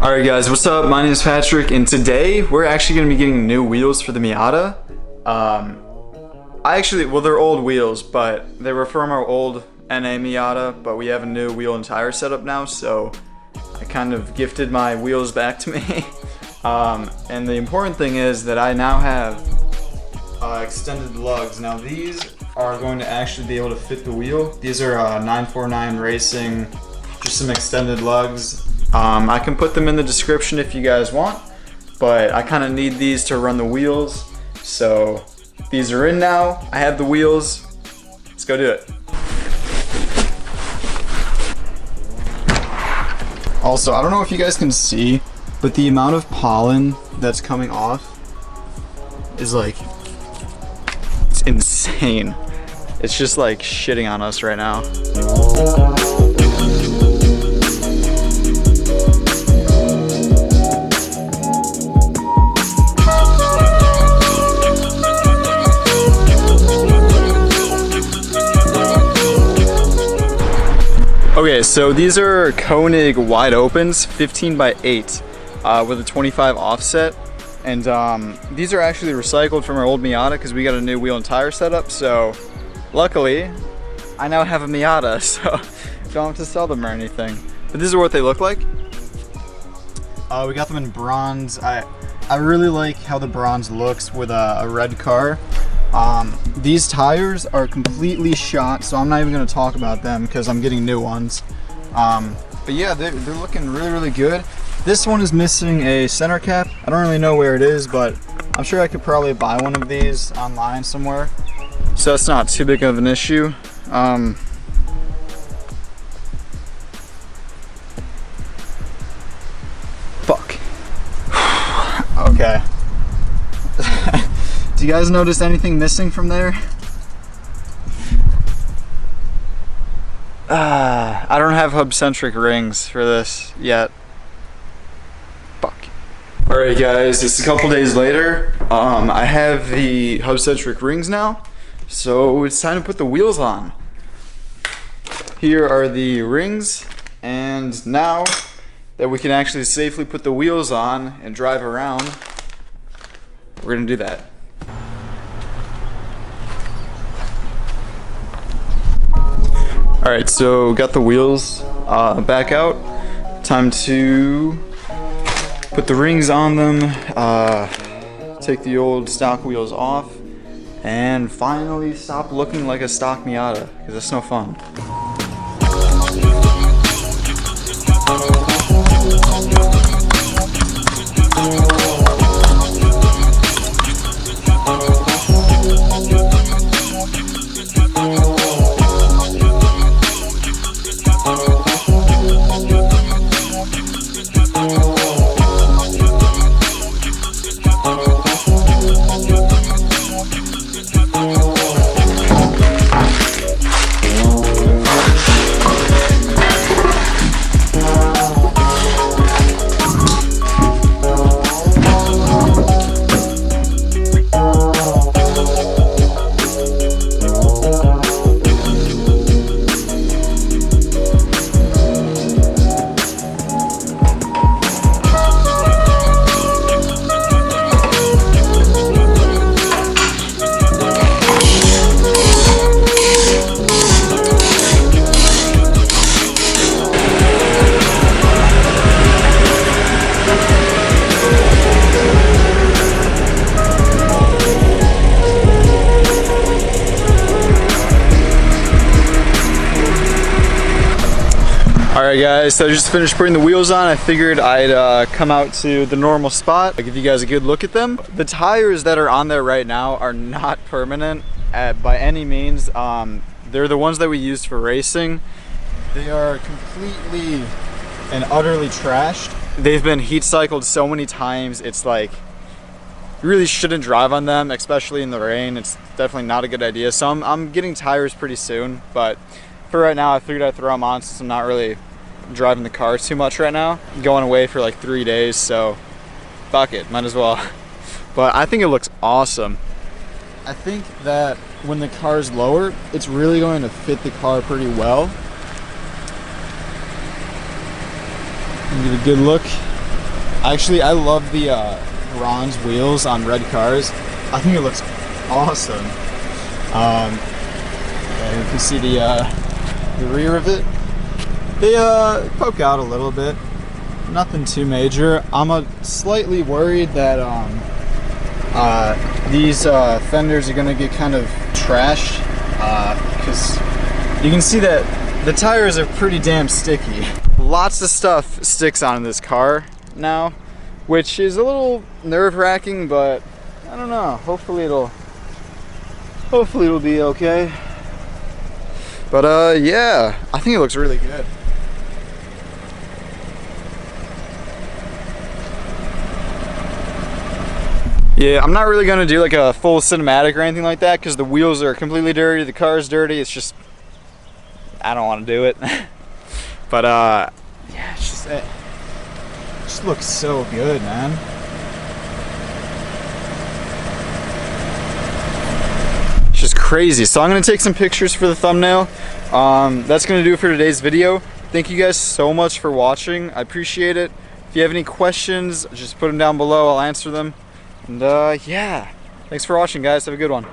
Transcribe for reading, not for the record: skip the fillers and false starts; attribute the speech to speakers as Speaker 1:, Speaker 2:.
Speaker 1: Alright guys, what's up? My name is Patrick and today we're actually going to be getting new wheels for the Miata. They're old wheels, but they were from our old NA Miata, but we have a new wheel and tire setup now, so I kind of gifted my wheels back to me. And the important thing is that I now have extended lugs. Now these are going to actually be able to fit the wheel. These are 949 Racing, just some extended lugs. I can put them in the description if you guys want, but I kind of need these to run the wheels. So these are in now. I have the wheels. Let's go do it. Also, I don't know if you guys can see, but the amount of pollen that's coming off is like, it's insane. It's just like shitting on us right now. Okay, so these are Koenig wide opens, 15 by 8 with a 25 offset. And these are actually recycled from our old Miata because we got a new wheel and tire setup. So luckily, I now have a Miata, so don't have to sell them or anything. But this is what they look like. We got them in bronze. I really like how the bronze looks with a red car. These tires are completely shot, so I'm not even going to talk about them because I'm getting new ones. But yeah, they're looking really, really good. This one is missing a center cap. I don't really know where it is, but I'm sure I could probably buy one of these online somewhere. So that's not too big of an issue. Fuck. Okay. Do you guys notice anything missing from there? I don't have hub-centric rings for this yet. Fuck. Alright guys, it's a couple days later. I have the hub-centric rings now, so it's time to put the wheels on. Here are the rings, and now that we can actually safely put the wheels on and drive around, we're gonna do that. Alright, so got the wheels back out. Time to put the rings on them, take the old stock wheels off, and finally stop looking like a stock Miata, because it's no fun. Alright guys, so I just finished putting the wheels on. I figured I'd come out to the normal spot, give you guys a good look at them. The tires that are on there right now are not permanent by any means. They're the ones that we used for racing. They are completely and utterly trashed. They've been heat cycled so many times, it's like, you really shouldn't drive on them, especially in the rain. It's definitely not a good idea. So I'm getting tires pretty soon, but for right now I figured I'd throw them on since I'm not really driving the car too much right now. I'm going away for like 3 days, so fuck it, might as well. But I think it looks awesome. I think that when the car's lower, it's really going to fit the car pretty well. Get a good look Actually, I love the bronze wheels on red cars. I think it looks awesome. Yeah, you can see the rear of it. They poke out a little bit. Nothing too major. I'm slightly worried that these fenders are gonna get kind of trashed because you can see that the tires are pretty damn sticky. Lots of stuff sticks on this car now, which is a little nerve-wracking, but I don't know. Hopefully it'll be okay. But yeah, I think it looks really good. Yeah, I'm not really gonna do like a full cinematic or anything like that because the wheels are completely dirty, the car's dirty. It's just, I don't want to do it. But yeah, it just looks so good, man. It's just crazy. So I'm gonna take some pictures for the thumbnail. That's gonna do it for today's video. Thank you guys so much for watching. I appreciate it. If you have any questions, just put them down below. I'll answer them. And yeah, thanks for watching, guys. Have a good one.